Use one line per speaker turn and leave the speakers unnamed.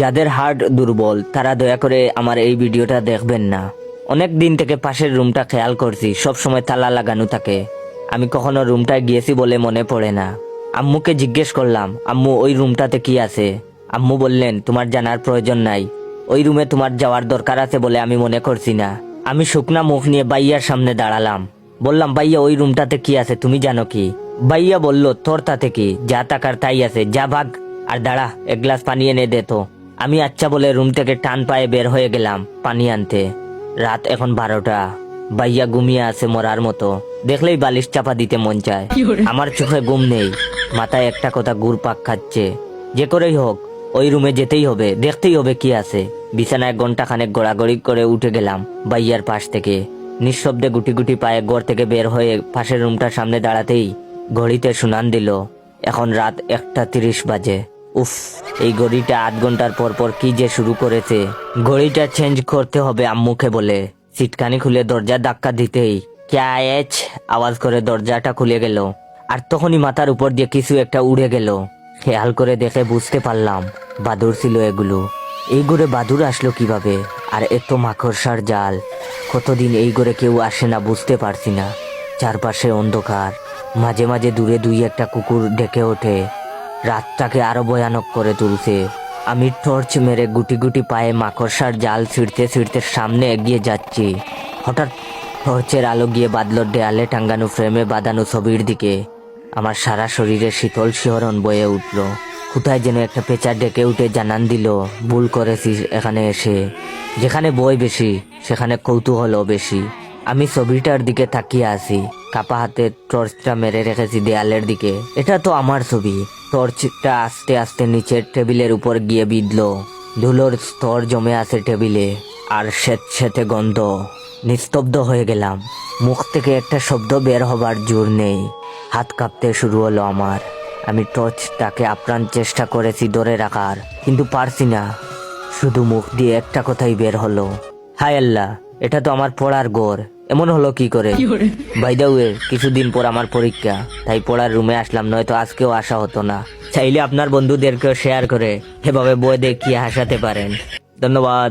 যাদের হার্ট দুর্বল তারা দয়া করে আমার এই ভিডিওটা দেখবেন না। অনেক দিন থেকে পাশের রুমটা খেয়াল করছি, সব সময় তালা লাগানো থাকে। আমি কখনো রুমটায় গিয়েছি বলে মনে পড়ে না। আম্মুকে জিজ্ঞেস করলাম, আম্মু ওই রুমটাতে কি আছে? আম্মু বললেন, তোমার জানার প্রয়োজন নাই, ওই রুমে তোমার যাওয়ার দরকার আছে বলে আমি মনে করছি না। আমি শুকনা মুখ নিয়ে বাইয়ার সামনে দাঁড়ালাম, বললাম, ভাইয়া ওই রুমটাতে কি আছে তুমি জানো কি? ভাইয়া বলল, তোর তাতে কি, যা টাকার তাই আছে, যা ভাগ। আর দাঁড়া, এক গ্লাস পানি এনে দে তো। আমি আচ্ছা বলে রুম থেকে টান পায়ে বের হয়ে গেলাম পানি আনতে। রাত এখন 12টা। ভাইয়া ঘুমিয়ে আছে মরার মতো, দেখলেই বালিশ চাপা দিতে মন চায়। আমার চোখে ঘুম নেই, মাথায় একটা কথা ঘুরপাক খাচ্ছে, যে করেই হোক ওই রুমে যেতেই হবে, দেখতেই হবে কি আছে। বিছানায় ঘন্টা খানেক গড়াগড়ি করে উঠে গেলাম ভাইয়ার পাশ থেকে। নিঃশব্দে গুটি গুটি পায়ে ঘর থেকে বের হয়ে পাশের রুমটার সামনে দাঁড়াতেই ঘড়িতে শুনান দিল এখন রাত 1:30 বাজে। উফ, এই ঘড়িটা 8 ঘন্টার পর পর কি যে শুরু করেছে। ঘড়িটা চেঞ্জ করতে হবে আম্মুকে বলে সিটকানি খুলে দরজা ধাক্কা দিতেই ক্যা এচ আওয়াজ করে দরজাটা খুলে গেল। আর তখনই মাথার উপর দিয়ে কিছু একটা উড়ে গেল। খেয়াল করে দেখে বুঝতে পারলাম বাদুড় ছিল এগুলো। এই ঘরে বাদুড় আসলো কিভাবে? আর এত মাকড়সার জাল। কতদিন এই ঘরে কেউ আসে না বুঝতে পারছি না। চারপাশে অন্ধকার, মাঝে মাঝে দূরে দুই একটা কুকুর ডেকে ওঠে। রাতটাকে আরো ভয়ানক করে তুলছে। আমি টর্চ মেরে গুটি গুটি পায়ে মাকড়সার জাল ছিঁড়তে ছিঁড়তে সামনে এগিয়ে যাচ্ছি। হঠাৎ টর্চের আলো গিয়ে বাদলোর দেয়ালে টাঙ্গানো ফ্রেমে বাঁধানো ছবির দিকে। আমার সারা শরীরে শীতল শিহরণ বয়ে উঠল। কোথায় যেন একটা পেঁচা ডেকে উঠে জানান দিল, ভুল করেছিস এখানে এসে। যেখানে বই বেশি সেখানে কৌতূহলও বেশি। আমি ছবিটার দিকে তাকিয়ে আছি, কাপা হাতে টর্চটা মেরে রেখেছি দেয়ালের দিকে। এটা তো আমার ছবি। টর্চটা আস্তে আস্তে নিচের টেবিলের উপর গিয়ে বিঁধল। ধুলোর স্তর জমে আছে টেবিলে, আর স্যাঁতস্যাঁতে গন্ধ। নিস্তব্ধ হয়ে গেলাম। মুখ থেকে একটা শব্দ বের হবার জোর নেই। হাত কাঁপতে শুরু হলো আমার। আমি টর্চটাকে আপ্রাণ চেষ্টা করেছি ধরে রাখার, কিন্তু পারছি না। শুধু মুখ দিয়ে একটা কথাই বের হলো, হায় আল্লাহ, এটা তো আমার পড়ার ঘর। এমন হলো কি করে? বাই দ্য ওয়ে, কিছুদিন পর আমার পরীক্ষা, তাই পড়ার রুমে আসলাম, নয়তো আজকেও আসা হতো না। চাইলে আপনার বন্ধুদেরকেও শেয়ার করে এভাবে বই দেখিয়ে হাসাতে পারেন। ধন্যবাদ।